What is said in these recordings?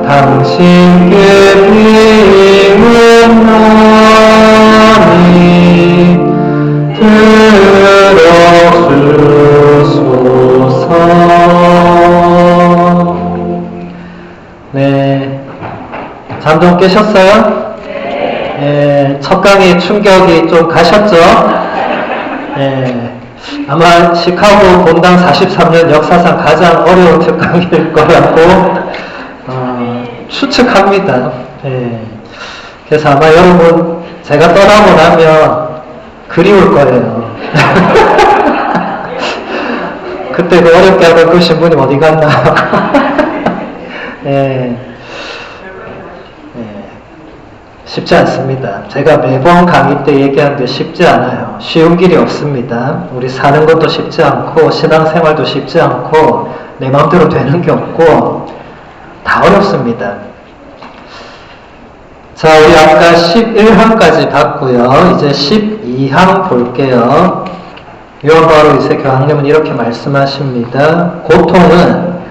당신께 비웃나니 들어주소서. 네, 잠 좀 깨셨어요? 네, 첫 강의 충격이 좀 가셨죠? 네, 아마 시카고 본당 43년 역사상 가장 어려운 특강일 거라고 추측합니다. 네, 그래서 아마 여러분 제가 떠나고 나면 그리울 거예요. 그때 그 어렵게 하던 그 신부님 어디 갔나? 네. 쉽지 않습니다. 제가 매번 강의 때 얘기하는데 쉽지 않아요. 쉬운 길이 없습니다. 우리 사는 것도 쉽지 않고 신앙생활도 쉽지 않고 내 마음대로 되는 게 없고 다 어렵습니다. 자, 우리 아까 11항까지 봤고요. 이제 12항 볼게요. 요한 바오로 2세 교황님은 이렇게 말씀하십니다. 고통은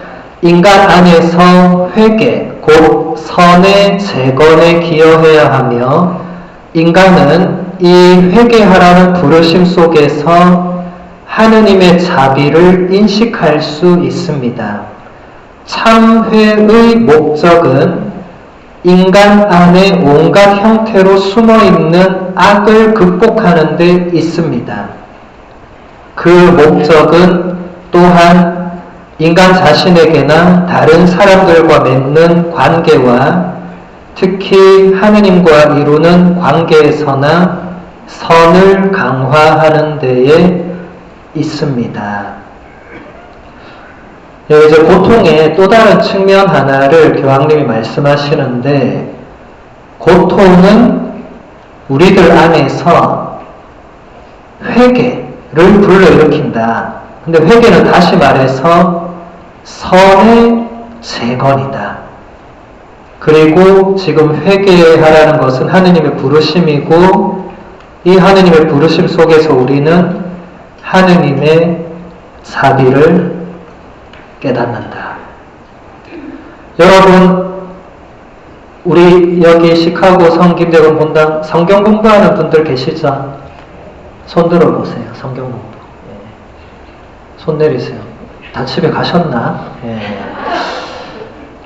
인간 안에서 회개, 곧 선의 재건에 기여해야 하며 인간은 이 회개하라는 부르심 속에서 하느님의 자비를 인식할 수 있습니다. 참회의 목적은 인간 안에 온갖 형태로 숨어있는 악을 극복하는 데 있습니다. 그 목적은 또한 인간 자신에게나 다른 사람들과 맺는 관계와 특히 하느님과 이루는 관계에서나 선을 강화하는 데에 있습니다. 이제 고통의 또 다른 측면 하나를 교황님이 말씀하시는데, 고통은 우리들 안에서 회개를 불러일으킨다. 근데 회개는 다시 말해서 선의 재건이다. 그리고 지금 회개하라는 것은 하느님의 부르심이고, 이 하느님의 부르심 속에서 우리는 하느님의 자비를 깨닫는다. 여러분, 우리 여기 시카고 성김대원 본당 성경 공부하는 분들 계시죠? 손 들어보세요. 성경 공부. 손 내리세요. 다 집에 가셨나?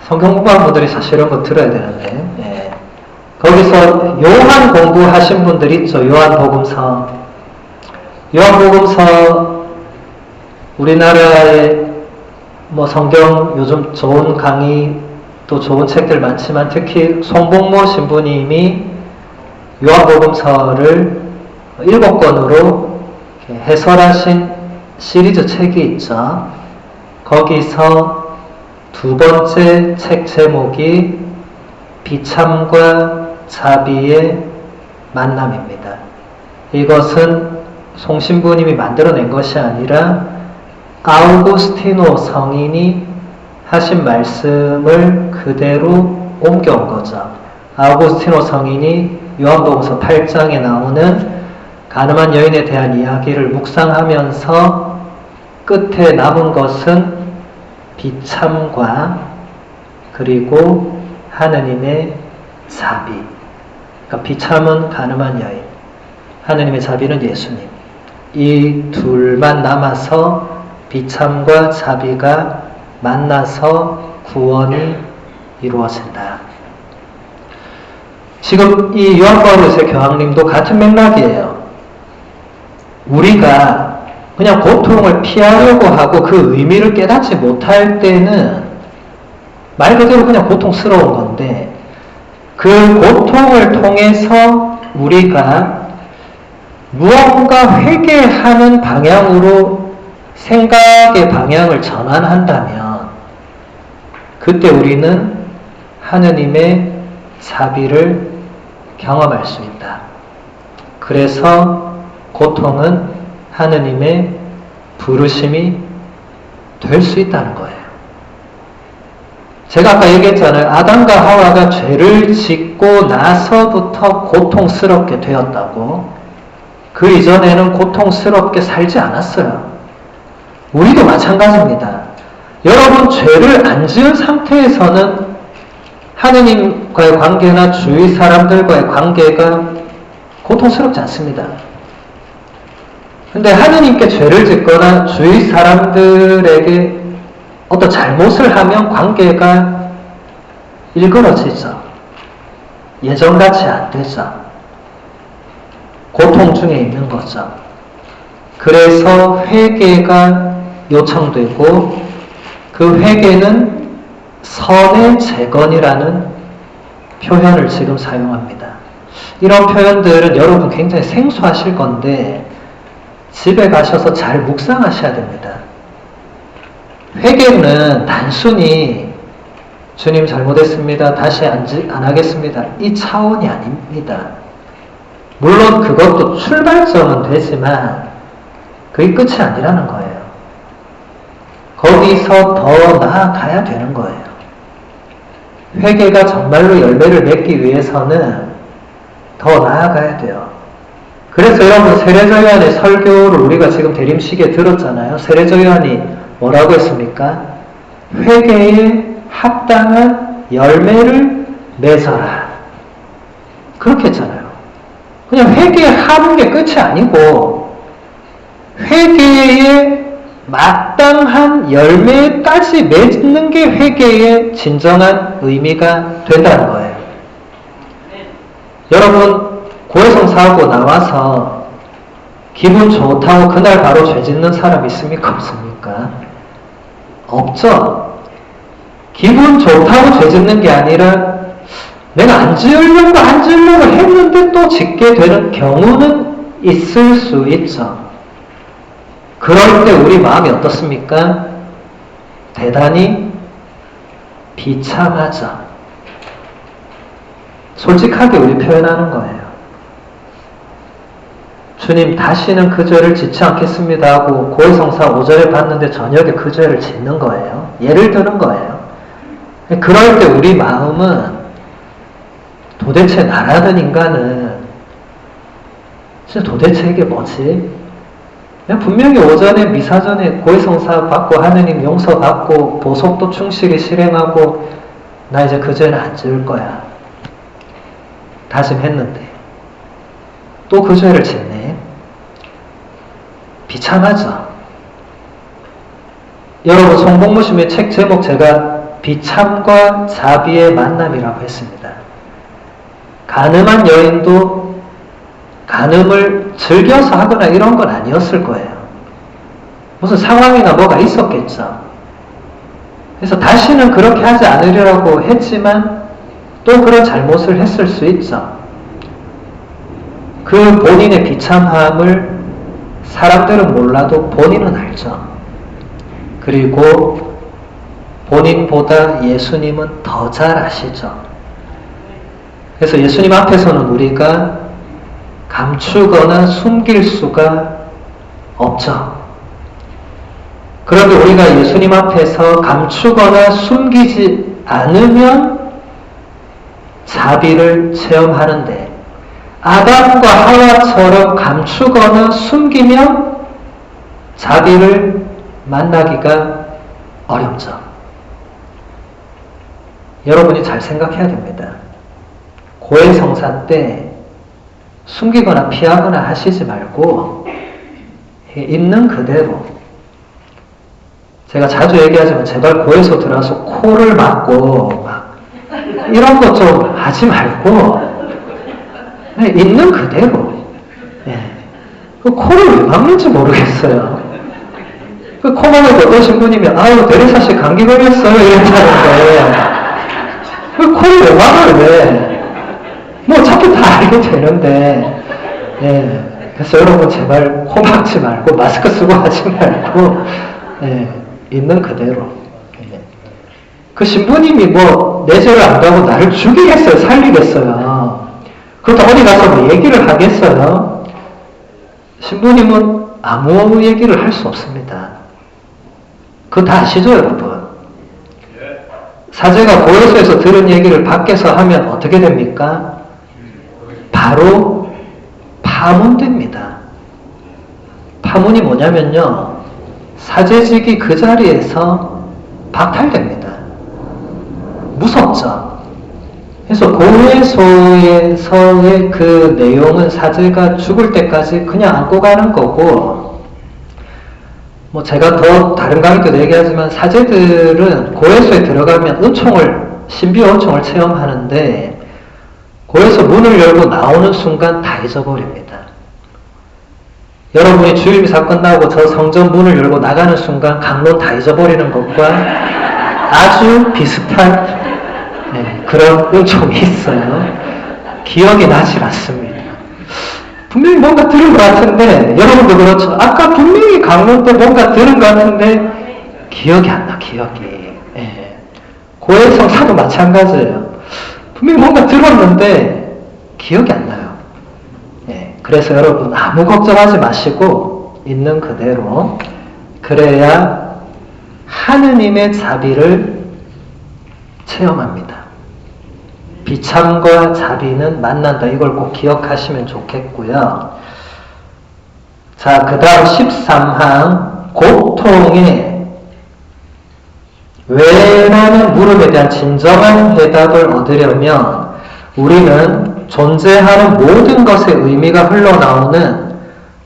성경 공부하는 분들이 사실 이런 거 들어야 되는데. 거기서 요한 공부하신 분들 있죠? 요한복음서. 요한복음서 우리나라에 뭐 성경 요즘 좋은 강의 또 좋은 책들 많지만 특히 송복모 신부님이 요한복음서를 7권으로 해설하신 시리즈 책이 있죠. 거기서 두 번째 책 제목이 비참과 자비의 만남입니다. 이것은 송 신부님이 만들어낸 것이 아니라 아우구스티노 성인이 하신 말씀을 그대로 옮겨온 거죠. 아우구스티노 성인이 요한복음서 8장에 나오는 가늠한 여인에 대한 이야기를 묵상하면서 끝에 남은 것은 비참과 그리고 하느님의 자비. 그러니까 비참은 가늠한 여인, 하느님의 자비는 예수님. 이 둘만 남아서 비참과 자비가 만나서 구원이 이루어진다. 지금 이 요한 바오로 2세 교황님도 같은 맥락이에요. 우리가 그냥 고통을 피하려고 하고 그 의미를 깨닫지 못할 때는 말 그대로 그냥 고통스러운 건데, 그 고통을 통해서 우리가 무언가 회개하는 방향으로 생각의 방향을 전환한다면 그때 우리는 하느님의 자비를 경험할 수 있다. 그래서 고통은 하느님의 부르심이 될 수 있다는 거예요. 제가 아까 얘기했잖아요. 아담과 하와가 죄를 짓고 나서부터 고통스럽게 되었다고. 그 이전에는 고통스럽게 살지 않았어요. 우리도 마찬가지입니다. 여러분, 죄를 안 지은 상태에서는 하느님과의 관계나 주위 사람들과의 관계가 고통스럽지 않습니다. 근데 하느님께 죄를 짓거나 주위 사람들에게 어떤 잘못을 하면 관계가 일그러지죠. 예전같이 안 되죠. 고통 중에 있는 거죠. 그래서 회개가 요청되고 그 회개는 선의 재건이라는 표현을 지금 사용합니다. 이런 표현들은 여러분 굉장히 생소하실 건데 집에 가셔서 잘 묵상하셔야 됩니다. 회개는 단순히 주님 잘못했습니다. 다시 안 하겠습니다. 이 차원이 아닙니다. 물론 그것도 출발점은 되지만 그게 끝이 아니라는 거예요. 거기서 더 나아가야 되는 거예요. 회개가 정말로 열매를 맺기 위해서는 더 나아가야 돼요. 그래서 여러분, 세례자 요한의 설교를 우리가 지금 대림식에 들었잖아요. 세례자 요한이 뭐라고 했습니까? 회개에 합당한 열매를 맺어라. 그렇게 했잖아요. 그냥 회개하는 게 끝이 아니고 회개에 마땅한 열매까지 맺는 게 회개의 진정한 의미가 된다는 거예요. 여러분, 고해성사하고 나와서 기분 좋다고 그날 바로 죄 짓는 사람 있습니까? 없습니까? 없죠. 기분 좋다고 죄 짓는 게 아니라 내가 안 지으려고 했는데 또 짓게 되는 경우는 있을 수 있죠. 그럴 때 우리 마음이 어떻습니까? 대단히 비참하죠. 솔직하게 우리 표현하는 거예요. 주님, 다시는 그 죄를 짓지 않겠습니다 하고 고해성사 5절에 봤는데 저녁에 그 죄를 짓는 거예요. 예를 드는 거예요. 그럴 때 우리 마음은 도대체 나라는 인간은 진짜 도대체 이게 뭐지? 그냥 분명히 오전에 미사전에 고해성사 받고 하느님 용서 받고 보석도 충실히 실행하고 나 이제 그 죄는 안 지을 거야 다짐했는데 또 그 죄를 짓네. 비참하죠. 여러분, 송복무심의 책 제목 제가 비참과 자비의 만남이라고 했습니다. 가늠한 여인도 간음을 즐겨서 하거나 이런 건 아니었을 거예요. 무슨 상황이나 뭐가 있었겠죠. 그래서 다시는 그렇게 하지 않으려고 했지만 또 그런 잘못을 했을 수 있죠. 그 본인의 비참함을 사람들은 몰라도 본인은 알죠. 그리고 본인보다 예수님은 더 잘 아시죠. 그래서 예수님 앞에서는 우리가 감추거나 숨길 수가 없죠. 그런데 우리가 예수님 앞에서 감추거나 숨기지 않으면 자비를 체험하는데 아담과 하와처럼 감추거나 숨기면 자비를 만나기가 어렵죠. 여러분이 잘 생각해야 됩니다. 고해성사 때 숨기거나 피하거나 하시지 말고 있는 그대로, 제가 자주 얘기하지만 제발 고해서 들어와서 코를 막고 막 이런 것 좀 하지 말고 있는 그대로. 그 코를 왜 막는지 모르겠어요. 그 코 막을 때 어떤 신부님이 아유 대리사씨 감기 걸렸어요 이랬다는데 그 코를 왜 막아요? 왜? 뭐 어차피 다 알게 되는데. 그래서 여러분 제발 코 막지 말고 마스크 쓰고 하지 말고 있는 그대로. 그 신부님이 뭐 내 죄를 안다고 나를 죽이겠어요? 살리겠어요? 그렇다고 어디 가서 뭐 얘기를 하겠어요? 신부님은 아무 얘기를 할 수 없습니다. 그거 다 아시죠, 여러분? 사제가 고해소에서 들은 얘기를 밖에서 하면 어떻게 됩니까? 바로 파문됩니다. 파문이 뭐냐면요, 사제직이 그 자리에서 박탈됩니다. 무섭죠. 그래서 고해소에서의 그 내용은 사제가 죽을 때까지 그냥 안고 가는 거고, 뭐 제가 더 다른 강의도 얘기하지만 사제들은 고해소에 들어가면 신비 은총을 체험하는데 고해소 문을 열고 나오는 순간 다 잊어버립니다. 여러분이 주일미사 끝나고 저 성전 문을 열고 나가는 순간 강론 다 잊어버리는 것과 아주 비슷한 그런 은총이 있어요. 기억이 나질 않습니다. 분명히 뭔가 들은 것 같은데, 여러분도 그렇죠. 아까 분명히 강론 때 뭔가 들은 것 같은데 기억이 안 나, 기억이. 고해성 사도 마찬가지예요. 분명히 뭔가 들었는데 기억이 안 나요. 그래서 여러분 아무 걱정하지 마시고 있는 그대로, 그래야 하느님의 자비를 체험합니다. 비참과 자비는 만난다. 이걸 꼭 기억하시면 좋겠고요. 자, 그 다음 13항 고통의 왜라는 물음에 대한 진정한 해답을 얻으려면 우리는 존재하는 모든 것의 의미가 흘러나오는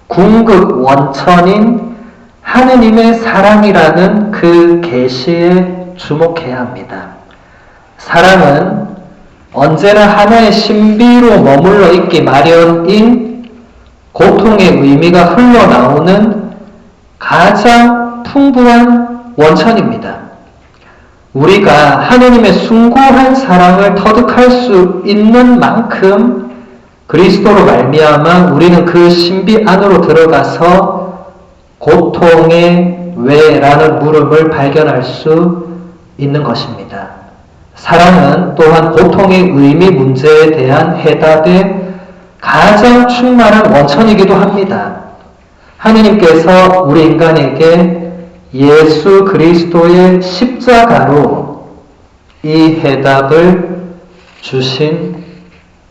궁극 원천인 하느님의 사랑이라는 그 계시에 주목해야 합니다. 사랑은 언제나 하나의 신비로 머물러 있기 마련인 고통의 의미가 흘러나오는 가장 풍부한 원천입니다. 우리가 하느님의 숭고한 사랑을 터득할 수 있는 만큼 그리스도로 말미암아 우리는 그 신비 안으로 들어가서 고통의 왜라는 물음을 발견할 수 있는 것입니다. 사랑은 또한 고통의 의미 문제에 대한 해답의 가장 충만한 원천이기도 합니다. 하느님께서 우리 인간에게 예수 그리스도의 십자가로 이 해답을 주신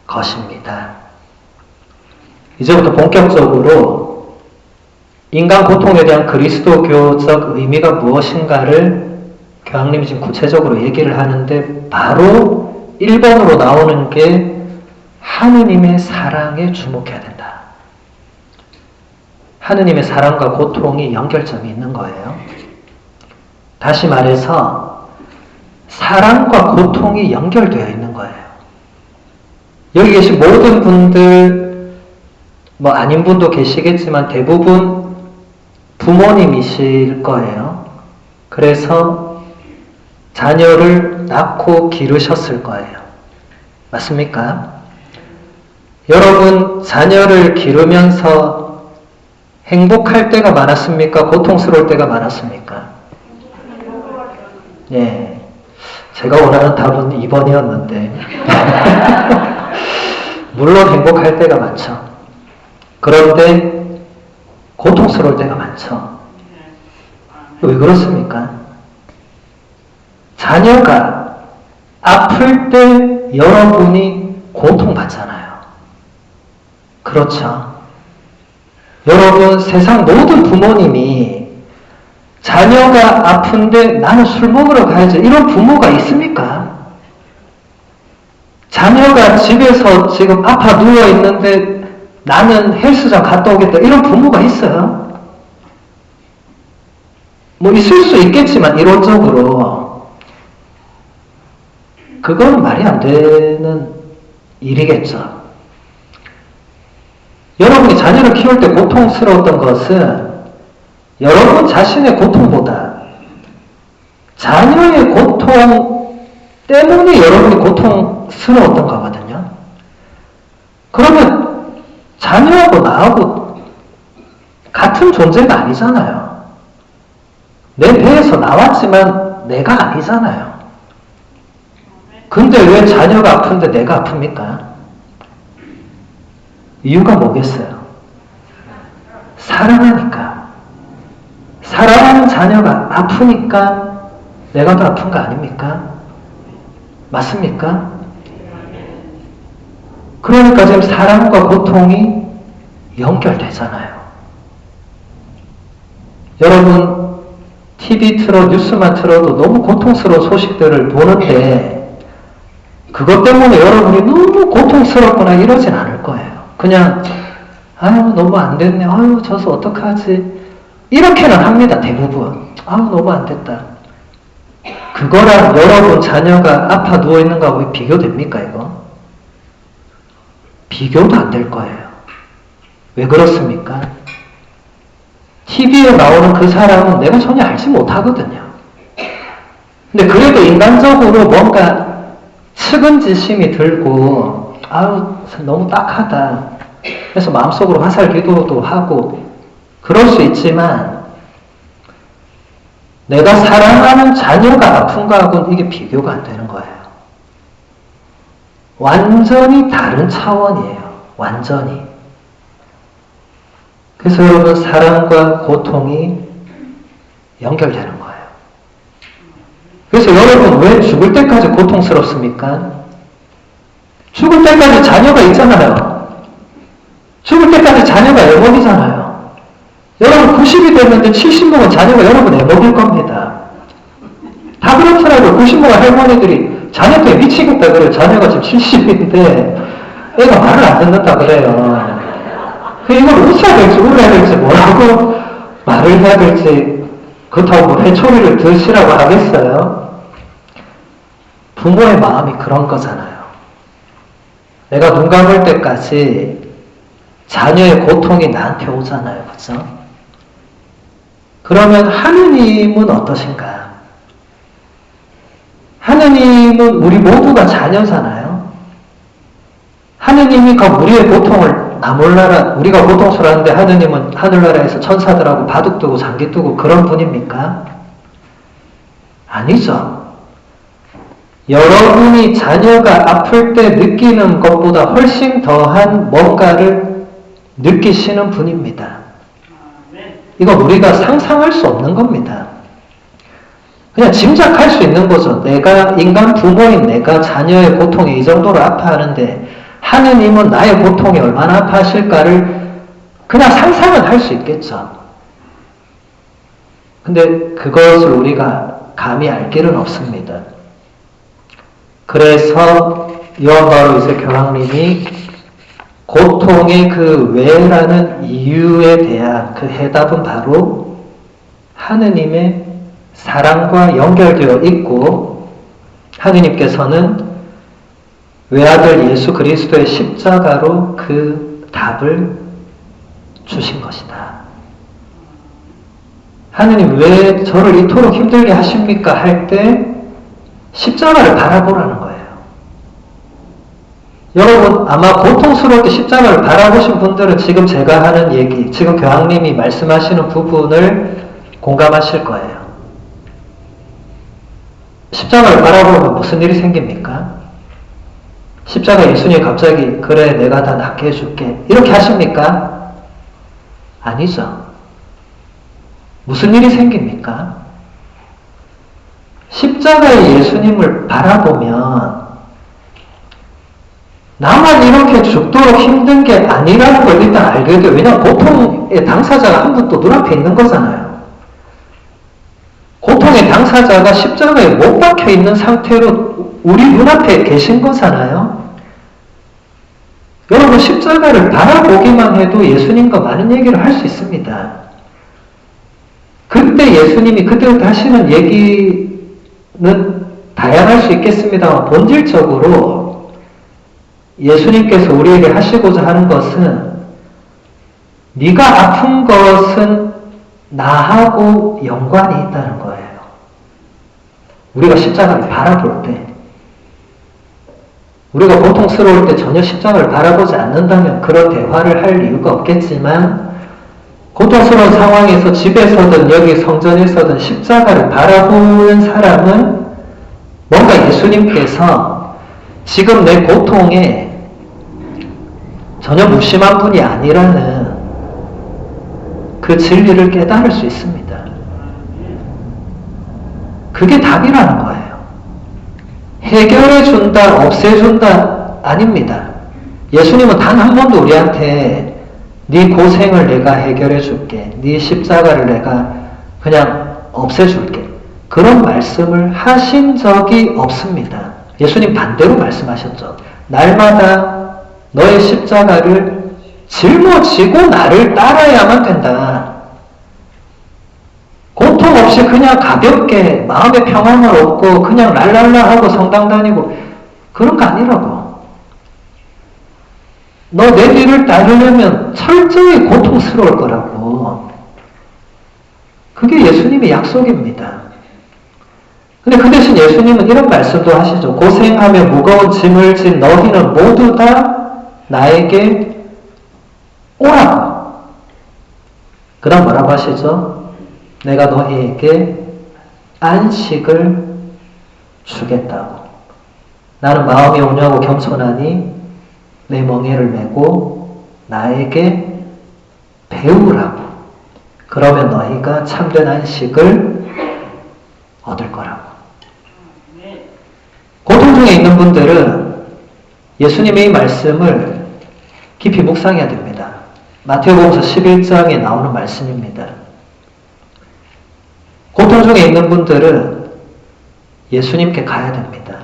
것입니다. 이제부터 본격적으로 인간 고통에 대한 그리스도교적 의미가 무엇인가를 교황님이 지금 구체적으로 얘기를 하는데, 바로 1번으로 나오는 게 하느님의 사랑에 주목해야 된다. 하느님의 사랑과 고통이 연결점이 있는 거예요. 다시 말해서 사랑과 고통이 연결되어 있는 거예요. 여기 계신 모든 분들, 뭐 아닌 분도 계시겠지만 대부분 부모님이실 거예요. 그래서 자녀를 낳고 기르셨을 거예요. 맞습니까? 여러분, 자녀를 기르면서 행복할 때가 많았습니까? 고통스러울 때가 많았습니까? 예. 제가 원하는 답은 2번이었는데. 물론 행복할 때가 많죠. 그런데 고통스러울 때가 많죠. 왜 그렇습니까? 자녀가 아플 때 여러분이 고통받잖아요. 그렇죠. 여러분, 세상 모든 부모님이 자녀가 아픈데 나는 술 먹으러 가야지, 이런 부모가 있습니까? 자녀가 집에서 지금 아파 누워있는데 나는 헬스장 갔다 오겠다, 이런 부모가 있어요? 뭐 있을 수 있겠지만 이론적으로 그건 말이 안 되는 일이겠죠. 여러분이 자녀를 키울 때 고통스러웠던 것은 여러분 자신의 고통보다 자녀의 고통 때문에 여러분이 고통스러웠던 거거든요. 그러면 자녀하고 나하고 같은 존재가 아니잖아요. 내 배에서 나왔지만 내가 아니잖아요. 근데 왜 자녀가 아픈데 내가 아픕니까? 이유가 뭐겠어요? 사랑하니까. 사랑하는 자녀가 아프니까 내가 더 아픈 거 아닙니까? 맞습니까? 그러니까 지금 사랑과 고통이 연결되잖아요. 여러분, TV 뉴스만 틀어도 너무 고통스러운 소식들을 보는데 그것 때문에 여러분이 너무 고통스럽거나 이러진 않을 거예요. 그냥 아유 너무 안 됐네. 아유 저서 어떡하지. 이렇게는 합니다. 대부분. 아유 너무 안 됐다. 그거랑 여러분 자녀가 아파 누워있는 거하고 비교됩니까 이거? 비교도 안 될 거예요. 왜 그렇습니까? TV에 나오는 그 사람은 내가 전혀 알지 못하거든요. 근데 그래도 인간적으로 뭔가 측은지심이 들고 아유 너무 딱하다. 그래서 마음속으로 화살 기도도 하고 그럴 수 있지만 내가 사랑하는 자녀가 아픈 거하고는 이게 비교가 안 되는 거예요. 완전히 다른 차원이에요. 완전히. 그래서 여러분 사랑과 고통이 연결되는 거예요. 그래서 여러분 왜 죽을 때까지 고통스럽습니까? 죽을 때까지 자녀가 있잖아요. 죽을 때까지 자녀가 애먹이잖아요. 여러분 90이 됐는데 70 먹은 자녀가 여러분 애먹일 겁니다. 다 그렇더라고요. 90 먹은 할머니들이 자녀 때문에 미치겠다 그래요. 자녀가 지금 70인데 애가 말을 안 듣는다 그래요. 이걸 웃어야 될지 울어야 될지 뭐라고 말을 해야 될지 그렇다고 뭐 회초리를 드시라고 하겠어요? 부모의 마음이 그런 거잖아요. 내가 눈 감을 때까지 자녀의 고통이 나한테 오잖아요. 그렇죠? 그러면 하느님은 어떠신가? 하느님은 우리 모두가 자녀잖아요. 하느님이 그 우리의 고통을 나 몰라라 우리가 고통스러운데 하느님은 하늘나라에서 천사들하고 바둑 두고 장기 두고 그런 분입니까? 아니죠. 여러분이 자녀가 아플 때 느끼는 것보다 훨씬 더한 뭔가를 느끼시는 분입니다. 이건 우리가 상상할 수 없는 겁니다. 그냥 짐작할 수 있는 거죠. 내가 인간 부모인 내가 자녀의 고통에 이 정도로 아파하는데 하느님은 나의 고통에 얼마나 아파하실까를 그냥 상상은 할 수 있겠죠. 근데 그것을 우리가 감히 알 길은 없습니다. 그래서 요한 바로 2세 교황님이 고통의 그 왜라는 이유에 대한 그 해답은 바로 하느님의 사랑과 연결되어 있고 하느님께서는 외아들 예수 그리스도의 십자가로 그 답을 주신 것이다. 하느님 왜 저를 이토록 힘들게 하십니까? 할 때 십자가를 바라보라는 거예요. 여러분 아마 고통스러울 때 십자가를 바라보신 분들은 지금 제가 하는 얘기, 지금 교황님이 말씀하시는 부분을 공감하실 거예요. 십자가를 바라보면 무슨 일이 생깁니까? 십자가 예수님이 갑자기 그래 내가 다 낫게 해줄게 이렇게 하십니까? 아니죠. 무슨 일이 생깁니까? 십자가의 예수님을 바라보면 나만 이렇게 죽도록 힘든 게 아니라는 걸 일단 알게 돼요. 왜냐하면 고통의 당사자가 한 분 또 눈앞에 있는 거잖아요. 고통의 당사자가 십자가에 못 박혀 있는 상태로 우리 눈앞에 계신 거잖아요. 여러분 십자가를 바라보기만 해도 예수님과 많은 얘기를 할 수 있습니다. 그때 예수님이 그때부터 하시는 얘기는 다양할 수 있겠습니다만 본질적으로 예수님께서 우리에게 하시고자 하는 것은 네가 아픈 것은 나하고 연관이 있다는 거예요. 우리가 십자가를 바라볼 때 우리가 고통스러울 때 전혀 십자가를 바라보지 않는다면 그런 대화를 할 이유가 없겠지만 고통스러운 상황에서 집에서든 여기 성전에서든 십자가를 바라보는 사람은 뭔가 예수님께서 지금 내 고통에 전혀 무심한 분이 아니라는 그 진리를 깨달을 수 있습니다. 그게 답이라는 거예요. 해결해준다, 없애준다 아닙니다. 예수님은 단 한 번도 우리한테 네 고생을 내가 해결해줄게, 네 십자가를 내가 그냥 없애줄게. 그런 말씀을 하신 적이 없습니다. 예수님 반대로 말씀하셨죠. 날마다 너의 십자가를 짊어지고 나를 따라야만 된다. 고통 없이 그냥 가볍게 마음의 평안을 얻고 그냥 랄랄라 하고 성당 다니고 그런 거 아니라고. 너 내 뒤를 따르려면 철저히 고통스러울 거라고. 그게 예수님의 약속입니다. 근데 그 대신 예수님은 이런 말씀도 하시죠. 고생하며 무거운 짐을 진 너희는 모두 다 나에게 오라고. 그 다음 뭐라고 하시죠? 내가 너희에게 안식을 주겠다고. 나는 마음이 온유하고 겸손하니 내 멍에를 메고 나에게 배우라고. 그러면 너희가 참된 안식을 얻을 거라고. 고통 중에 있는 분들은 예수님의 이 말씀을 깊이 묵상해야 됩니다. 마태복음서 11장에 나오는 말씀입니다. 고통 중에 있는 분들은 예수님께 가야 됩니다.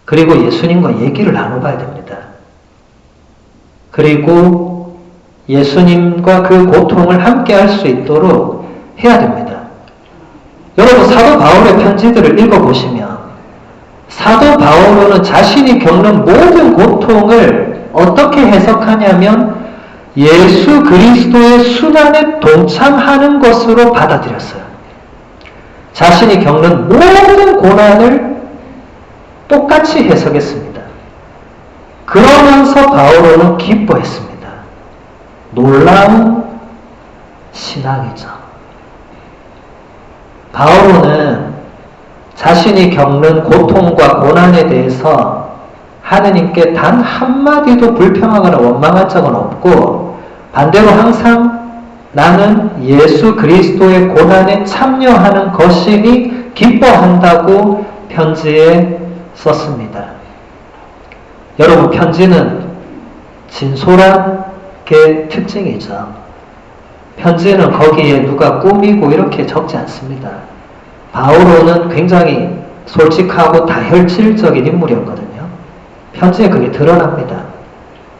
그리고 예수님과 얘기를 나눠봐야 됩니다. 그리고 예수님과 그 고통을 함께 할 수 있도록 해야 됩니다. 여러분, 사도 바울의 편지들을 읽어보시면 사도 바울은 자신이 겪는 모든 고통을 어떻게 해석하냐면 예수 그리스도의 순환에 동참하는 것으로 받아들였어요. 자신이 겪는 모든 고난을 똑같이 해석했습니다. 그러면서 바울은 기뻐했습니다. 놀라운 신앙이죠. 바울은 자신이 겪는 고통과 고난에 대해서 하느님께 단 한마디도 불평하거나 원망한 적은 없고, 반대로 항상 나는 예수 그리스도의 고난에 참여하는 것이니 기뻐한다고 편지에 썼습니다. 여러분, 편지는 진솔한 게 특징이죠. 편지는 거기에 누가 꾸미고 이렇게 적지 않습니다. 바오로는 굉장히 솔직하고 다혈질적인 인물이었거든요. 편지에 그게 드러납니다.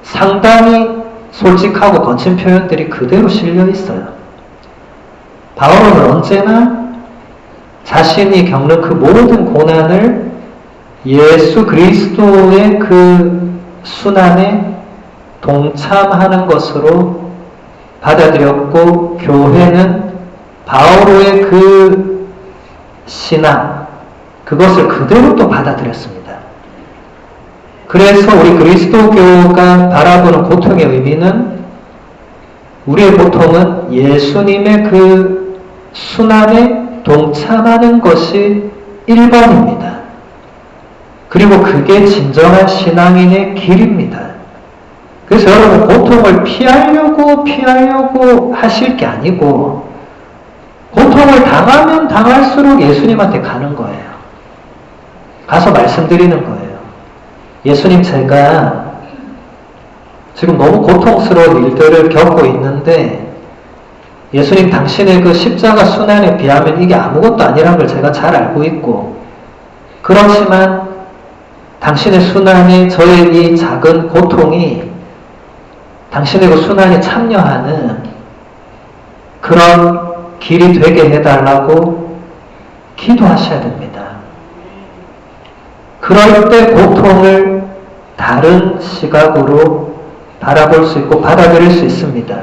상당히 솔직하고 거친 표현들이 그대로 실려 있어요. 바오로는 언제나 자신이 겪는 그 모든 고난을 예수 그리스도의 그 순환에 동참하는 것으로 받아들였고, 교회는 바오로의 그 신앙, 그것을 그대로 또 받아들였습니다. 그래서 우리 그리스도교가 바라보는 고통의 의미는, 우리의 고통은 예수님의 그 순환에 동참하는 것이 1번입니다. 그리고 그게 진정한 신앙인의 길입니다. 그래서 여러분, 고통을 피하려고 하실 게 아니고, 고통을 당하면 당할수록 예수님한테 가는 거예요. 가서 말씀드리는 거예요. 예수님, 제가 지금 너무 고통스러운 일들을 겪고 있는데, 예수님, 당신의 그 십자가 순환에 비하면 이게 아무것도 아니라는 걸 제가 잘 알고 있고, 그렇지만 당신의 순환에 저의 이 작은 고통이 당신의 그 순환에 참여하는 그런 길이 되게 해달라고 기도하셔야 됩니다. 그럴 때 고통을 다른 시각으로 바라볼 수 있고 받아들일 수 있습니다.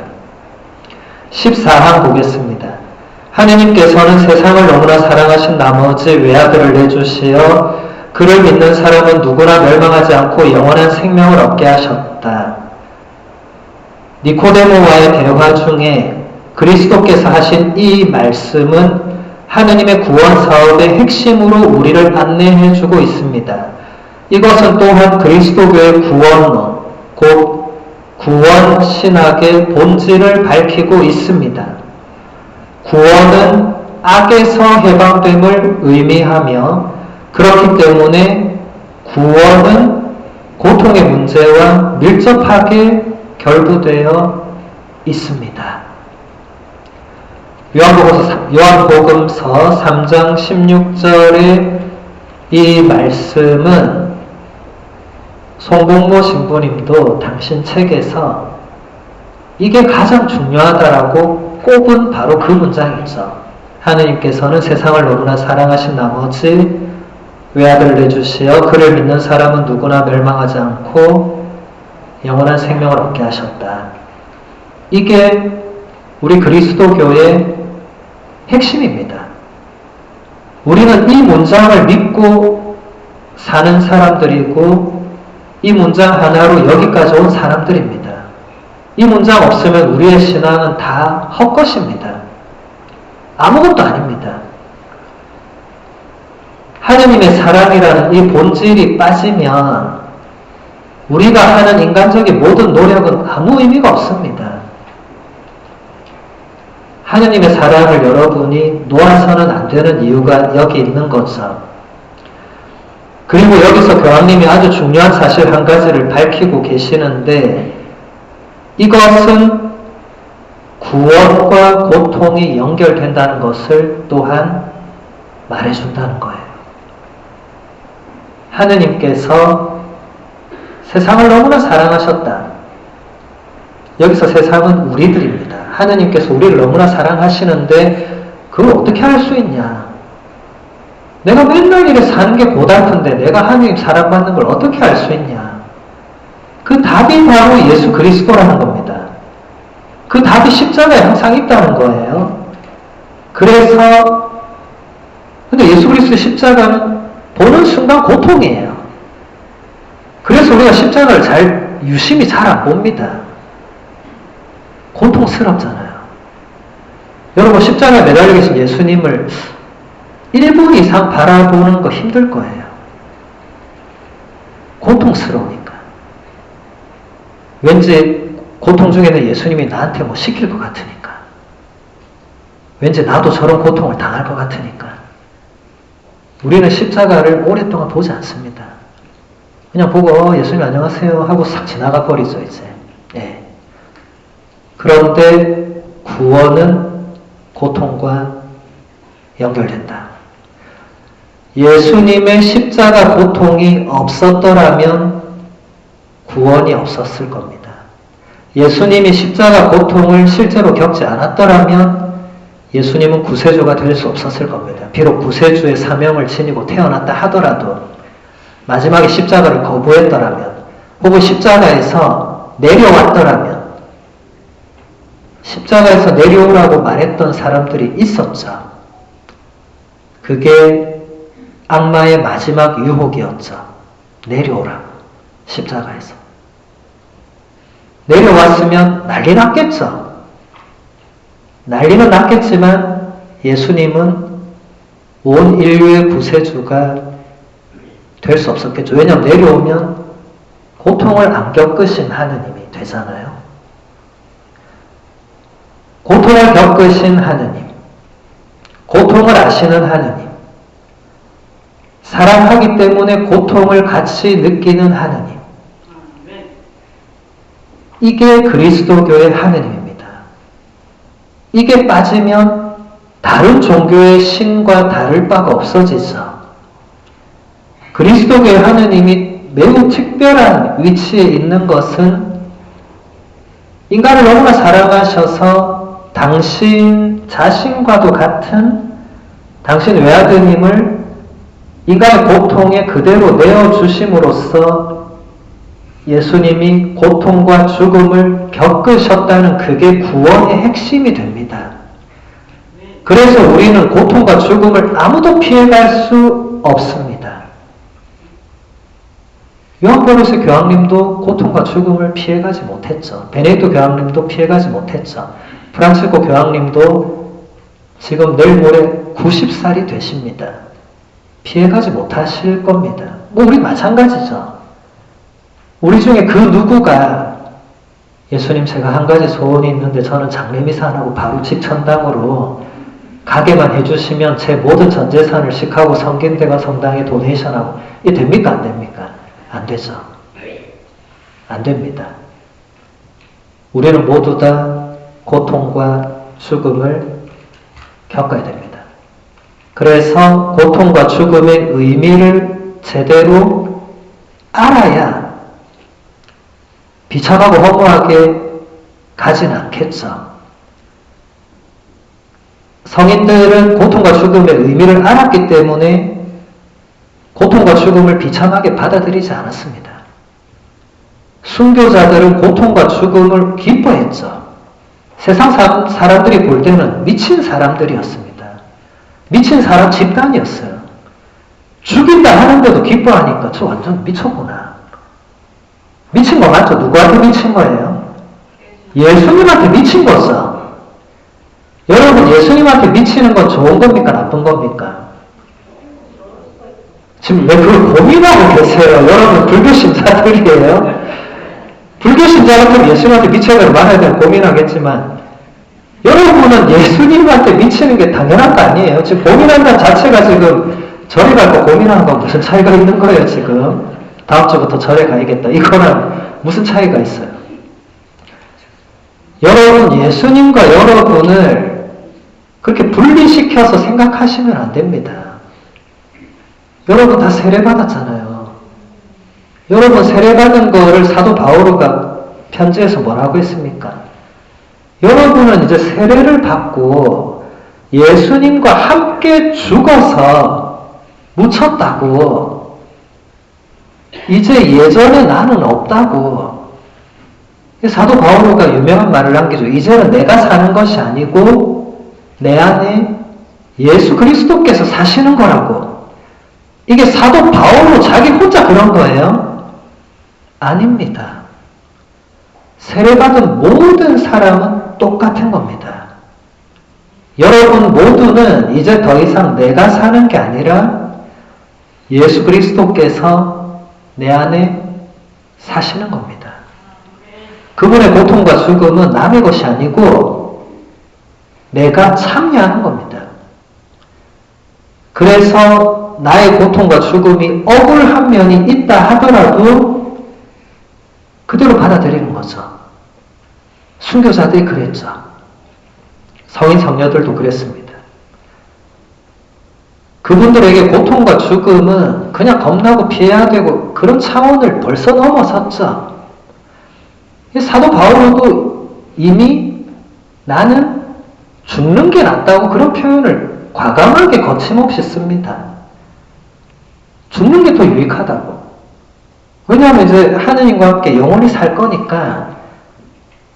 14항 보겠습니다. 하느님께서는 세상을 너무나 사랑하신 나머지 외아들을 내주시어 그를 믿는 사람은 누구나 멸망하지 않고 영원한 생명을 얻게 하셨다. 니코데모와의 대화 중에 그리스도께서 하신 이 말씀은 하느님의 구원 사업의 핵심으로 우리를 안내해주고 있습니다. 이것은 또한 그리스도교의 구원론, 곧 구원 신학의 본질을 밝히고 있습니다. 구원은 악에서 해방됨을 의미하며, 그렇기 때문에 구원은 고통의 문제와 밀접하게 결부되어 있습니다. 요한복음서 3장 16절의 이 말씀은 송복모 신부님도 당신 책에서 이게 가장 중요하다라고 꼽은 바로 그 문장이죠. 하느님께서는 세상을 너무나 사랑하신 나머지 외아들을 내주시어 그를 믿는 사람은 누구나 멸망하지 않고 영원한 생명을 얻게 하셨다. 이게 우리 그리스도교의 핵심입니다. 우리는 이 문장을 믿고 사는 사람들이고 이 문장 하나로 여기까지 온 사람들입니다. 이 문장 없으면 우리의 신앙은 다 헛것입니다. 아무것도 아닙니다. 하느님의 사랑이라는 이 본질이 빠지면 우리가 하는 인간적인 모든 노력은 아무 의미가 없습니다. 하느님의 사랑을 여러분이 놓아서는 안 되는 이유가 여기 있는 거죠. 그리고 여기서 교황님이 아주 중요한 사실 한 가지를 밝히고 계시는데 이것은 구원과 고통이 연결된다는 것을 또한 말해준다는 거예요. 하느님께서 세상을 너무나 사랑하셨다. 여기서 세상은 우리들입니다. 하느님께서 우리를 너무나 사랑하시는데 그걸 어떻게 할 수 있냐? 내가 맨날 이래 사는 게 고달픈데 내가 하느님 사랑받는 걸 어떻게 할 수 있냐? 그 답이 바로 예수 그리스도라는 겁니다. 그 답이 십자가에 항상 있다는 거예요. 그래서 근데 예수 그리스도의 십자가는 보는 순간 고통이에요. 그래서 우리가 십자가를 유심히 잘 안 봅니다. 고통스럽잖아요. 여러분 십자가에 매달려 계신 예수님을 1분 이상 바라보는 거 힘들 거예요. 고통스러우니까. 왠지 고통 중에는 예수님이 나한테 뭐 시킬 것 같으니까. 왠지 나도 저런 고통을 당할 것 같으니까. 우리는 십자가를 오랫동안 보지 않습니다. 그냥 보고 예수님 안녕하세요 하고 싹 지나가 버리죠 이제. 네. 그런데 구원은 고통과 연결된다. 예수님의 십자가 고통이 없었더라면 구원이 없었을 겁니다. 예수님이 십자가 고통을 실제로 겪지 않았더라면 예수님은 구세주가 될 수 없었을 겁니다. 비록 구세주의 사명을 지니고 태어났다 하더라도 마지막에 십자가를 거부했더라면 혹은 십자가에서 내려왔더라면 십자가에서 내려오라고 말했던 사람들이 있었죠. 그게 악마의 마지막 유혹이었죠. 내려오라고 십자가에서. 내려왔으면 난리 났겠죠. 난리는 났겠지만 예수님은 온 인류의 구세주가 될 수 없었겠죠. 왜냐하면 내려오면 고통을 안 겪으신 하느님이 되잖아요. 고통을 겪으신 하느님, 고통을 아시는 하느님, 사랑하기 때문에 고통을 같이 느끼는 하느님, 이게 그리스도교의 하느님입니다. 이게 빠지면 다른 종교의 신과 다를 바가 없어지죠. 그리스도교의 하느님이 매우 특별한 위치에 있는 것은 인간을 너무나 사랑하셔서 당신 자신과도 같은 당신 외아드님을 인간의 고통에 그대로 내어주심으로써 예수님이 고통과 죽음을 겪으셨다는 그게 구원의 핵심이 됩니다. 그래서 우리는 고통과 죽음을 아무도 피해갈 수 없습니다. 요한 보로스 교황님도 고통과 죽음을 피해가지 못했죠. 베네딕토 교황님도 피해가지 못했죠. 프란치스코 교황님도 지금 내일 모레 90살이 되십니다. 피해가지 못하실 겁니다. 뭐 우리 마찬가지죠. 우리 중에 그 누구가 예수님 제가 한 가지 소원이 있는데 저는 장례미사 안 하고 바로 직천당으로 가게만 해주시면 제 모든 전 재산을 시카고 성균대가 성당에 도네이션하고 이게 됩니까? 안 됩니까? 안 되죠. 안 됩니다. 우리는 모두 다 고통과 죽음을 겪어야 됩니다. 그래서 고통과 죽음의 의미를 제대로 알아야 비참하고 허무하게 가진 않겠죠. 성인들은 고통과 죽음의 의미를 알았기 때문에 고통과 죽음을 비참하게 받아들이지 않았습니다. 순교자들은 고통과 죽음을 기뻐했죠. 세상 사람들이 볼 때는 미친 사람들이었습니다. 미친 사람 집단이었어요. 죽인다 하는데도 기뻐하니까 저 완전 미쳤구나. 미친 거 맞죠? 누구한테 미친 거예요? 예수님한테 미친 거죠. 여러분, 예수님한테 미치는 건 좋은 겁니까? 나쁜 겁니까? 지금 왜 그걸 고민하고 계세요? 여러분, 불교 신자들이에요? 불교 신자 같으면 예수님한테 미쳐가지고 말해야 되면 고민하겠지만, 여러분은 예수님한테 미치는 게 당연한 거 아니에요? 지금 고민한다는 자체가 지금 절에 갈 거 고민하는 건 무슨 차이가 있는 거예요, 지금? 다음 주부터 절에 가야겠다. 이거랑 무슨 차이가 있어요? 여러분, 예수님과 여러분을 그렇게 분리시켜서 생각하시면 안 됩니다. 여러분 다 세례받았잖아요. 여러분 세례받은 거를 사도 바오로가 편지에서 뭐라고 했습니까? 여러분은 이제 세례를 받고 예수님과 함께 죽어서 묻혔다고, 이제 예전에 나는 없다고. 사도 바오로가 유명한 말을 남기죠. 이제는 내가 사는 것이 아니고 내 안에 예수 그리스도께서 사시는 거라고. 이게 사도 바오로 자기 혼자 그런 거예요? 아닙니다. 세례받은 모든 사람은 똑같은 겁니다. 여러분 모두는 이제 더 이상 내가 사는 게 아니라 예수 그리스도께서 내 안에 사시는 겁니다. 그분의 고통과 죽음은 남의 것이 아니고 내가 참여하는 겁니다. 그래서 나의 고통과 죽음이 억울한 면이 있다 하더라도 그대로 받아들이는 거죠. 순교자들이 그랬죠. 성인 성녀들도 그랬습니다. 그분들에게 고통과 죽음은 그냥 겁나고 피해야 되고 그런 차원을 벌써 넘어섰죠. 사도 바오로도 이미 나는 죽는 게 낫다고 그런 표현을 과감하게 거침없이 씁니다. 죽는 게 더 유익하다고. 왜냐하면 이제 하느님과 함께 영원히 살 거니까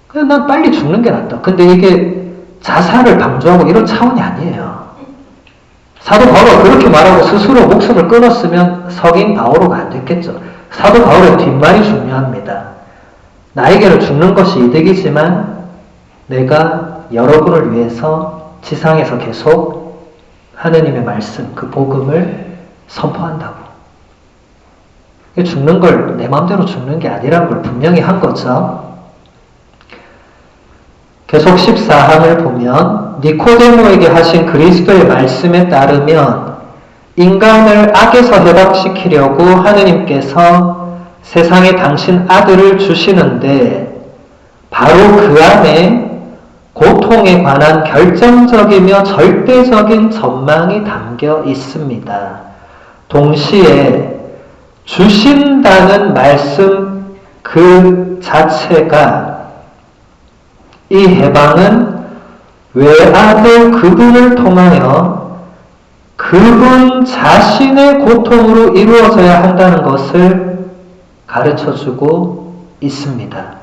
그냥 난 빨리 죽는 게 낫다. 근데 이게 자살을 방조하고 이런 차원이 아니에요. 사도 바오로가 그렇게 말하고 스스로 목숨을 끊었으면 석인 바오로가 안 됐겠죠. 사도 바오로의 뒷말이 중요합니다. 나에게는 죽는 것이 이득이지만 내가 여러분을 위해서 지상에서 계속 하느님의 말씀, 그 복음을 선포한다고. 죽는 걸 내 마음대로 죽는 게 아니라는 걸 분명히 한 거죠. 계속 14항을 보면 니코데모에게 하신 그리스도의 말씀에 따르면 인간을 악에서 해방시키려고 하느님께서 세상에 당신 아들을 주시는데 바로 그 안에 고통에 관한 결정적이며 절대적인 전망이 담겨 있습니다. 동시에 주신다는 말씀 그 자체가 이 해방은 외아들 그분을 통하여 그분 자신의 고통으로 이루어져야 한다는 것을 가르쳐주고 있습니다.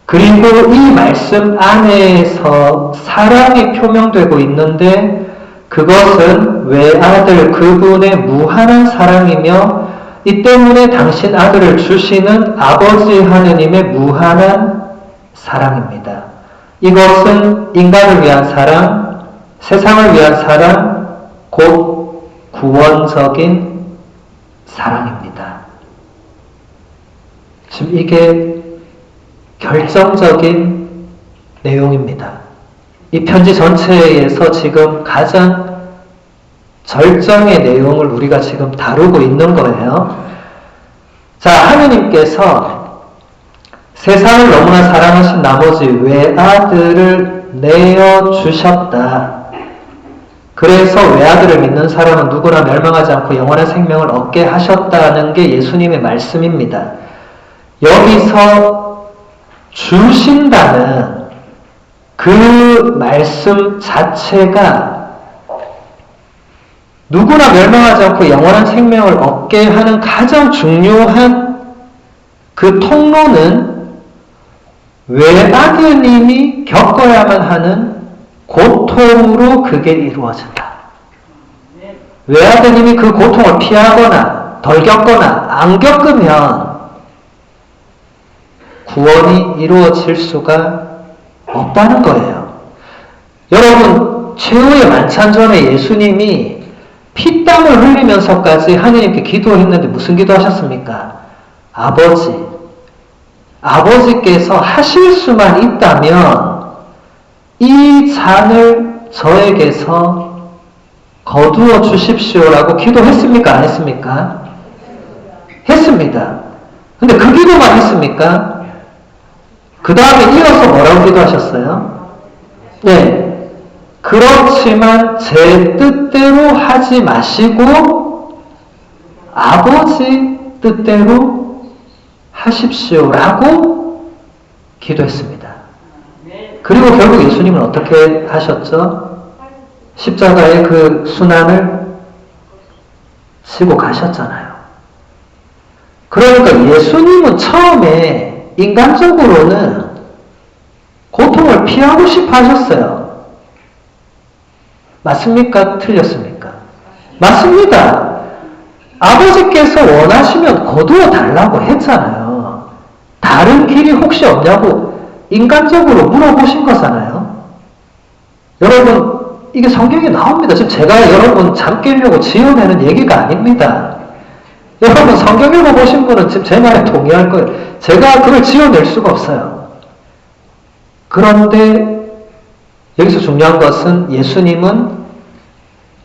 그리고 이 말씀 안에서 사랑이 표명되고 있는데 그것은 외아들 그분의 무한한 사랑이며 이 때문에 당신 아들을 주시는 아버지 하느님의 무한한 사랑입니다. 이것은 인간을 위한 사랑, 세상을 위한 사랑, 곧 구원적인 사랑입니다. 지금 이게 결정적인 내용입니다. 이 편지 전체에서 지금 가장 절정의 내용을 우리가 지금 다루고 있는 거예요. 자, 하느님께서 세상을 너무나 사랑하신 나머지 외아들을 내어주셨다. 그래서 외아들을 믿는 사람은 누구나 멸망하지 않고 영원한 생명을 얻게 하셨다는 게 예수님의 말씀입니다. 여기서 주신다는 그 말씀 자체가 누구나 멸망하지 않고 영원한 생명을 얻게 하는 가장 중요한 그 통로는 외아드님이 겪어야만 하는 고통으로 그게 이루어진다. 외아드님이 그 고통을 피하거나 덜 겪거나 안 겪으면 구원이 이루어질 수가 없다는 거예요. 여러분, 최후의 만찬 전에 예수님이 피땀을 흘리면서까지 하느님께 기도했는데 무슨 기도하셨습니까? 아버지께서 하실 수만 있다면 이 잔을 저에게서 거두어 주십시오라고 기도했습니까? 안 했습니까? 했습니다. 근데 그 기도만 했습니까? 그 다음에 이어서 뭐라고 기도하셨어요? 네. 그렇지만 제 뜻대로 하지 마시고 아버지 뜻대로 하십시오라고 기도했습니다. 그리고 결국 예수님은 어떻게 하셨죠? 십자가의 그 순환을 지고 가셨잖아요. 그러니까 예수님은 처음에 인간적으로는 고통을 피하고 싶어 하셨어요. 맞습니까? 틀렸습니까? 맞습니다. 아버지께서 원하시면 거두어 달라고 했잖아요. 다른 길이 혹시 없냐고 인간적으로 물어보신 거잖아요. 여러분, 이게 성경에 나옵니다. 지금 제가 여러분 잠 깨려고 지어내는 얘기가 아닙니다. 여러분 성경 읽어보신 분은 지금 제 말에 동의할 거예요. 제가 그걸 지어낼 수가 없어요. 그런데 여기서 중요한 것은 예수님은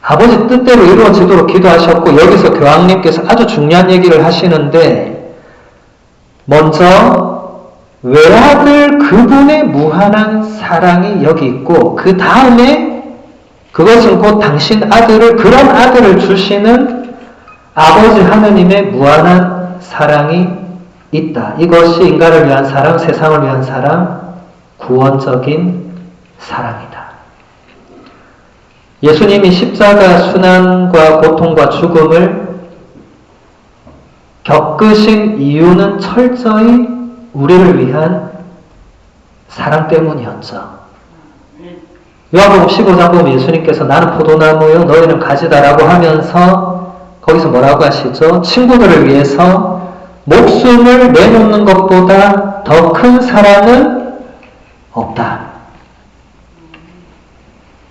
아버지 뜻대로 이루어지도록 기도하셨고, 여기서 교황님께서 아주 중요한 얘기를 하시는데, 먼저 외아들 그분의 무한한 사랑이 여기 있고, 그 다음에 그것은 곧 당신 아들을, 그런 아들을 주시는 아버지 하느님의 무한한 사랑이 있다. 이것이 인간을 위한 사랑, 세상을 위한 사랑, 구원적인 사랑이다. 예수님이 십자가 순환과 고통과 죽음을 겪으신 이유는 철저히 우리를 위한 사랑 때문이었죠. 요한복음 15장 보면 예수님께서 나는 포도나무요 너희는 가지다라고 하면서 거기서 뭐라고 하시죠? 친구들을 위해서 목숨을 내놓는 것보다 더 큰 사랑은 없다.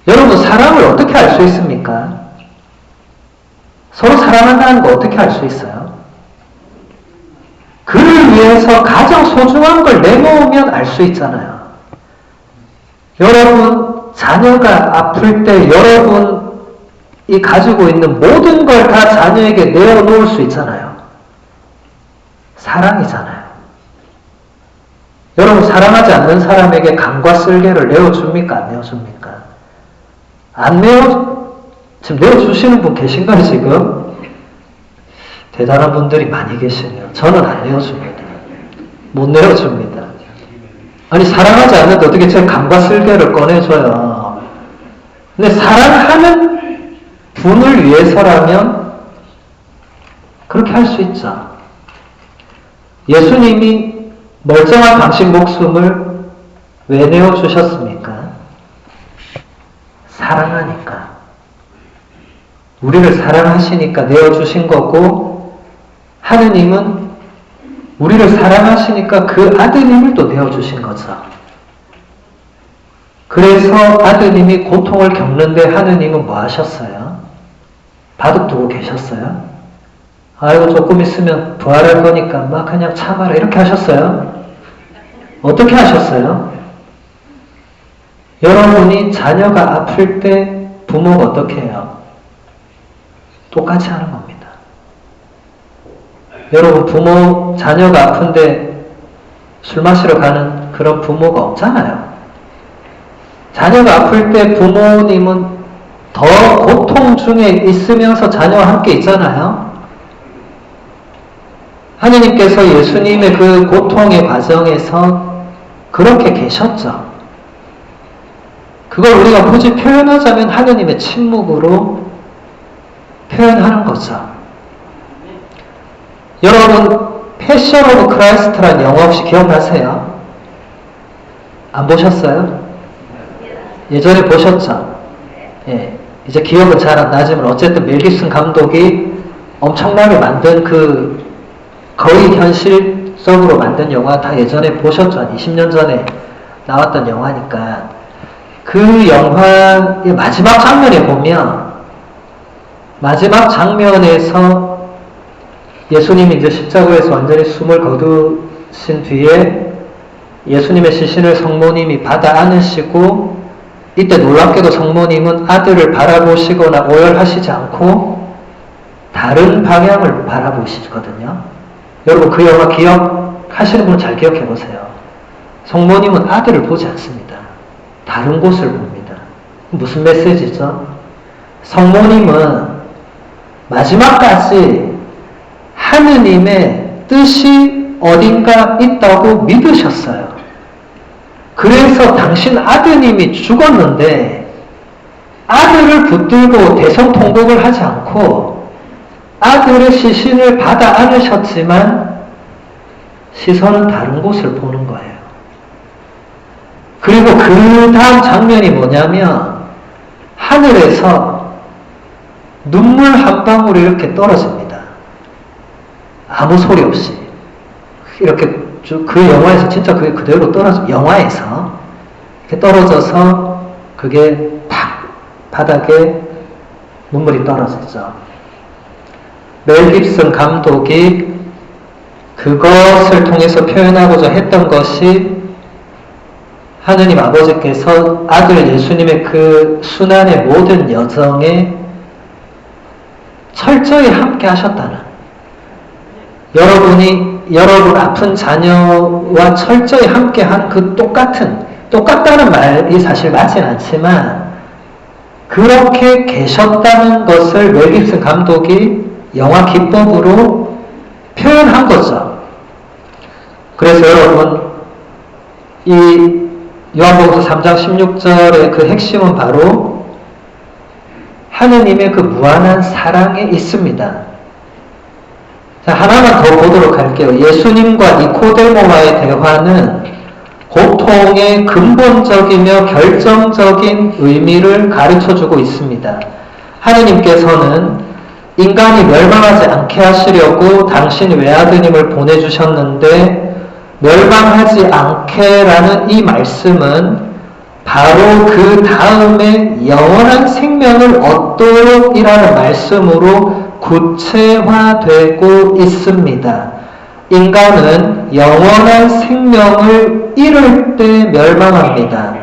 여러분, 사랑을 어떻게 알 수 있습니까? 서로 사랑한다는 거 어떻게 알 수 있어요? 그를 위해서 가장 소중한 걸 내놓으면 알 수 있잖아요. 여러분, 자녀가 아플 때 여러분이 가지고 있는 모든 걸 다 자녀에게 내어놓을 수 있잖아요. 사랑이잖아요. 여러분, 사랑하지 않는 사람에게 감과 쓸개를 내어줍니까? 안 내어줍니까? 지금 내어주시는 분 계신가요, 지금? 대단한 분들이 많이 계시네요. 저는 안 내어줍니다. 못 내어줍니다. 아니, 사랑하지 않는데 어떻게 제 감과 쓸개를 꺼내줘요. 근데 사랑하는 분을 위해서라면 그렇게 할 수 있죠. 예수님이 멀쩡한 당신 목숨을 왜 내어주셨습니까? 사랑하니까. 우리를 사랑하시니까 내어주신 거고, 하느님은 우리를 사랑하시니까 그 아드님을 또 내어주신 거죠. 그래서 아드님이 고통을 겪는데 하느님은 뭐 하셨어요? 바둑 두고 계셨어요? 아이고, 조금 있으면 부활할 거니까 막 그냥 참아라, 이렇게 하셨어요? 어떻게 하셨어요? 여러분이 자녀가 아플 때 부모가 어떻게 해요? 똑같이 하는 겁니다. 여러분, 자녀가 아픈데 술 마시러 가는 그런 부모가 없잖아요. 자녀가 아플 때 부모님은 더 고통 중에 있으면서 자녀와 함께 있잖아요. 하느님께서 예수님의 그 고통의 과정에서 그렇게 계셨죠. 그걸 우리가 굳이 표현하자면 하느님의 침묵으로 표현하는 거죠. 여러분, 패션 오브 크라이스트라는 영화 혹시 기억나세요? 안 보셨어요? 예전에 보셨죠? 예, 이제 기억은 잘 안 나지만 어쨌든 멜 깁슨 감독이 엄청나게 만든 그 거의 현실적으로 만든 영화 다 예전에 보셨죠? 한 20년 전에 나왔던 영화니까. 그 영화의 마지막 장면에 보면 마지막 장면에서 예수님이 이제 십자가에서 완전히 숨을 거두신 뒤에 예수님의 시신을 성모님이 받아 안으시고 이때 놀랍게도 성모님은 아들을 바라보시거나 오열하시지 않고 다른 방향을 바라보시거든요. 여러분 그 영화 기억하시는 분은 잘 기억해 보세요. 성모님은 아들을 보지 않습니다. 다른 곳을 봅니다. 무슨 메시지죠? 성모님은 마지막까지 하느님의 뜻이 어딘가 있다고 믿으셨어요. 그래서 당신 아드님이 죽었는데 아들을 붙들고 대성통곡을 하지 않고 아들의 시신을 받아 안으셨지만 시선은 다른 곳을 보는 거예요. 그리고 그 다음 장면이 뭐냐면 하늘에서 눈물 한 방울이 이렇게 떨어집니다. 아무 소리 없이. 이렇게 그 영화에서 진짜 그게 그대로 영화에서 이렇게 떨어져서 그게 팍 바닥에 눈물이 떨어졌죠. 멜 깁슨 감독이 그것을 통해서 표현하고자 했던 것이 하느님 아버지께서 아들 예수님의 그 순환의 모든 여정에 철저히 함께 하셨다는, 여러분 아픈 자녀와 철저히 함께 한 그 똑같다는 말이 사실 맞진 않지만 그렇게 계셨다는 것을 멜 깁슨 감독이 영화 기법으로 표현한 거죠. 그래서 여러분 이 요한복음서 3장 16절의 그 핵심은 바로 하느님의 그 무한한 사랑에 있습니다. 자, 하나만 더 보도록 할게요. 예수님과 니코데모와의 대화는 고통의 근본적이며 결정적인 의미를 가르쳐주고 있습니다. 하느님께서는 인간이 멸망하지 않게 하시려고 당신 외아드님을 보내주셨는데 멸망하지 않게라는 이 말씀은 바로 그 다음에 영원한 생명을 얻도록이라는 말씀으로 구체화되고 있습니다. 인간은 영원한 생명을 잃을 때 멸망합니다.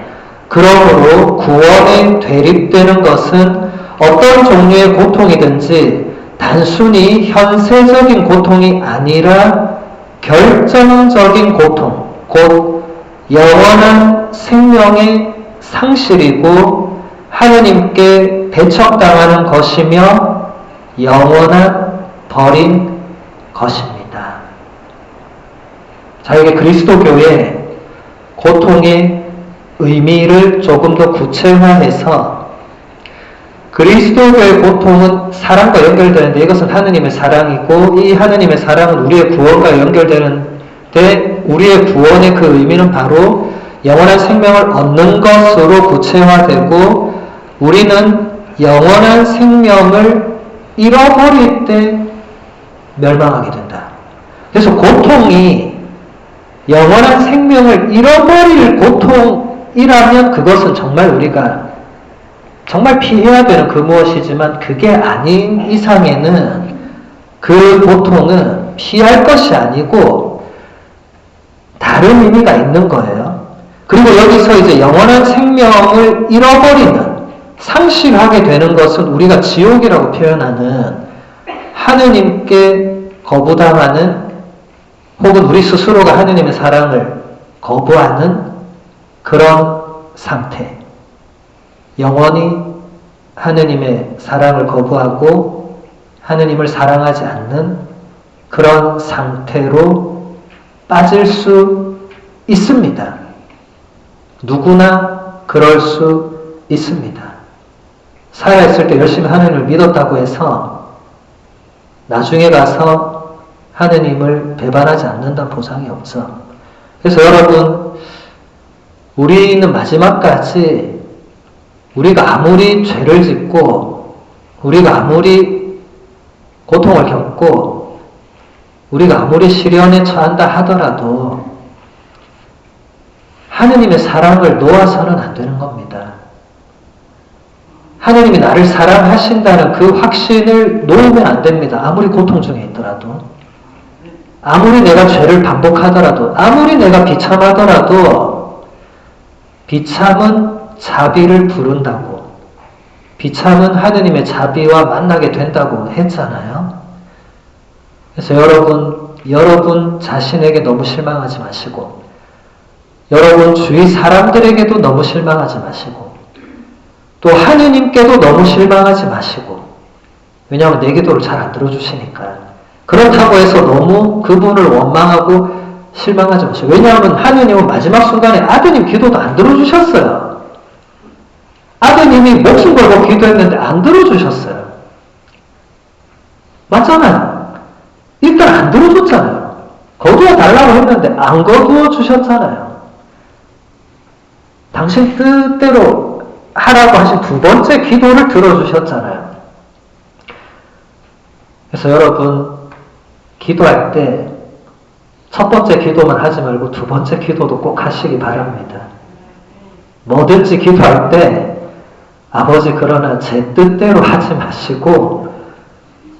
그러므로 구원에 대립되는 것은 어떤 종류의 고통이든지 단순히 현세적인 고통이 아니라 결정적인 고통, 곧 영원한 생명의 상실이고 하느님께 배척당하는 것이며 영원한 벌인 것입니다. 자, 이게 그리스도교의 고통의 의미를 조금 더 구체화해서 그리스도교의 고통은 사랑과 연결되는데 이것은 하느님의 사랑이고 이 하느님의 사랑은 우리의 구원과 연결되는데 우리의 구원의 그 의미는 바로 영원한 생명을 얻는 것으로 구체화되고 우리는 영원한 생명을 잃어버릴 때 멸망하게 된다. 그래서 고통이 영원한 생명을 잃어버릴 고통이라면 그것은 정말 우리가 정말 피해야 되는 그 무엇이지만 그게 아닌 이상에는 그 고통은 피할 것이 아니고 다른 의미가 있는 거예요. 그리고 여기서 이제 영원한 생명을 잃어버리는, 상실하게 되는 것은 우리가 지옥이라고 표현하는 하느님께 거부당하는 혹은 우리 스스로가 하느님의 사랑을 거부하는 그런 상태. 영원히 하느님의 사랑을 거부하고 하느님을 사랑하지 않는 그런 상태로 빠질 수 있습니다. 누구나 그럴 수 있습니다. 살아있을 때 열심히 하느님을 믿었다고 해서 나중에 가서 하느님을 배반하지 않는다는 보장이 없죠. 그래서 여러분, 우리는 마지막까지 우리가 아무리 죄를 짓고 우리가 아무리 고통을 겪고 우리가 아무리 시련에 처한다 하더라도 하느님의 사랑을 놓아서는 안 되는 겁니다. 하느님이 나를 사랑하신다는 그 확신을 놓으면 안 됩니다. 아무리 고통 중에 있더라도, 아무리 내가 죄를 반복하더라도, 아무리 내가 비참하더라도 비참은 자비를 부른다고, 비참은 하느님의 자비와 만나게 된다고 했잖아요. 그래서 여러분 자신에게 너무 실망하지 마시고, 여러분 주위 사람들에게도 너무 실망하지 마시고, 또 하느님께도 너무 실망하지 마시고, 왜냐하면 내 기도를 잘 안 들어주시니까. 그렇다고 해서 너무 그분을 원망하고 실망하지 마시고, 왜냐하면 하느님은 마지막 순간에 아드님 기도도 안 들어주셨어요. 아드님이 목숨 걸고 기도했는데 안 들어주셨어요. 맞잖아요. 일단 안 들어줬잖아요. 거두어 달라고 했는데 안 거두어 주셨잖아요. 당신 뜻대로 하라고 하신 두 번째 기도를 들어주셨잖아요. 그래서 여러분, 기도할 때 첫 번째 기도만 하지 말고 두 번째 기도도 꼭 하시기 바랍니다. 뭐든지 기도할 때 아버지, 그러나 제 뜻대로 하지 마시고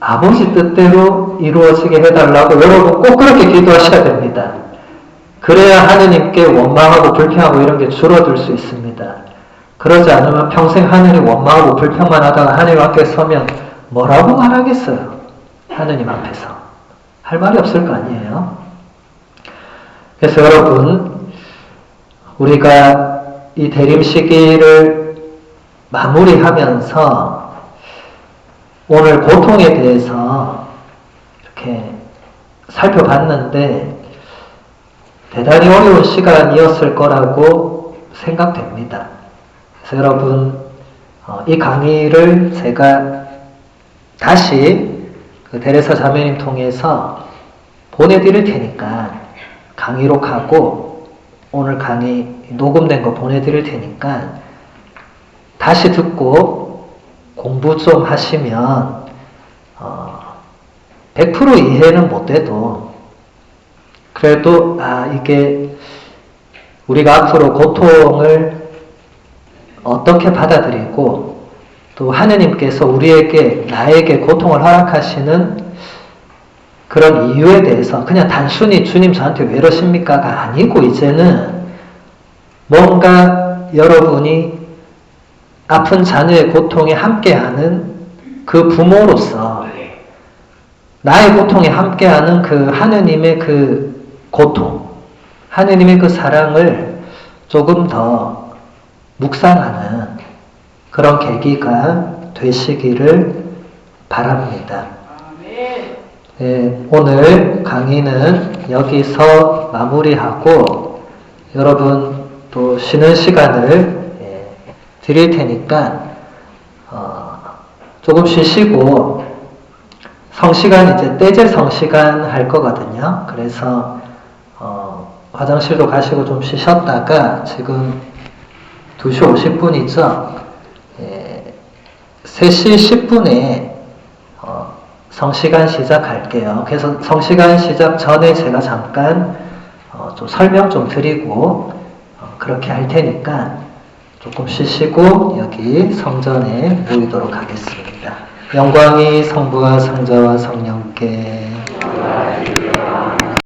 아버지 뜻대로 이루어지게 해달라고 여러분 꼭 그렇게 기도하셔야 됩니다. 그래야 하느님께 원망하고 불평하고 이런 게 줄어들 수 있습니다. 그러지 않으면 평생 하느님 원망하고 불평만 하다가 하느님 앞에 서면 뭐라고 말하겠어요? 하느님 앞에서. 할 말이 없을 거 아니에요? 그래서 여러분, 우리가 이 대림 시기를 마무리하면서 오늘 고통에 대해서 이렇게 살펴봤는데 대단히 어려운 시간이었을 거라고 생각됩니다. 그래서 여러분, 이 강의를 제가 다시 그 데레사 자매님 통해서 보내드릴 테니까, 강의록하고 오늘 강의 녹음된 거 보내드릴 테니까 다시 듣고 공부 좀 하시면 100% 이해는 못해도 그래도 이게 우리가 앞으로 고통을 어떻게 받아들이고 또 하느님께서 나에게 고통을 허락하시는 그런 이유에 대해서 그냥 단순히 주님 저한테 왜 이러십니까가 아니고, 이제는 뭔가 여러분이 아픈 자녀의 고통에 함께하는 그 부모로서 나의 고통에 함께하는 그 하느님의 그 고통, 하느님의 그 사랑을 조금 더 묵상하는 그런 계기가 되시기를 바랍니다. 오늘 강의는 여기서 마무리하고 여러분 또 쉬는 시간을 드릴 테니까 조금 쉬시고 성시간, 이제 떼제 성시간 할 거거든요. 그래서 화장실도 가시고 좀 쉬셨다가 지금 2시 50분이죠. 3시 10분에 성시간 시작할게요. 그래서 성시간 시작 전에 제가 잠깐 좀 설명 좀 드리고 그렇게 할 테니까 조금 쉬시고 여기 성전에 모이도록 하겠습니다. 영광이 성부와 성자와 성령께